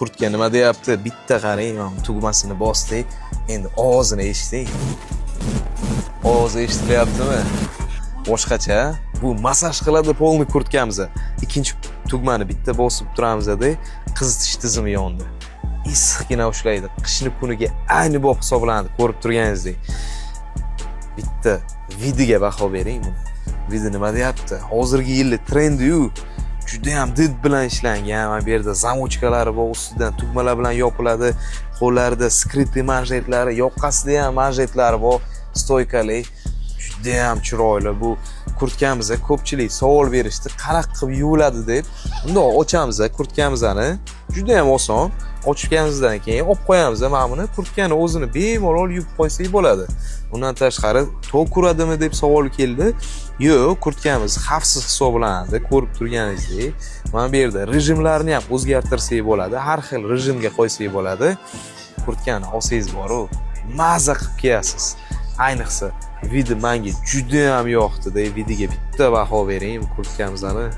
Kurtka nima deyapti? Bitta qarang, tugmasini bosdik. Endi ovozini eshiting. Ovozi eshitilyaptimi? Boshqacha. Bu masaj qiladi polni kurtkamiz. Ikkinchi tugmani bitta bosib turamizda, qizitish tizimi yondi. Issiqgina ushlaydi. Qishni kuniga ayni bo'lib hisoblanadi, ko'rib turganingizdek. Bitta videoga baho bering. Video nima deyapti? Hozirgi yillik trendi-yu, juda ham did bilan ishlangan. Mana bu yerda zamochkalari bor, ustidan tugmalar bilan yopiladi. Qo'llarida skritli manjetlari, yoqasida ham manjetlari bor, stoykali. Juda ham chiroyli. Bu kurtkamizga ko'pchilik savol berishdi, qanaqa qilib yuviladi deb. Bundoq ochamiz kurtkamizni. Juda ham oson. Ochganimizdan keyin olib qo'yamiz. Mana buni kurtkani o'zini bemalol yuvib qo'ysak bo'ladi. Undan tashqari tok uradimi deb savol keldi. Yo'q, kurtkamiz xavfsiz hisoblanadi. Ko'rib turganingizdek, mana bu yerda rejimlarni ham o'zgartirsak bo'ladi. Har xil rejimga qo'ysak bo'ladi. Kurtkani olsangiz bor-ku, maza qilib kiyasiz. Ayniqsa video menga juda ham yoqdi. Videoga bitta baho bering kurtkamizni.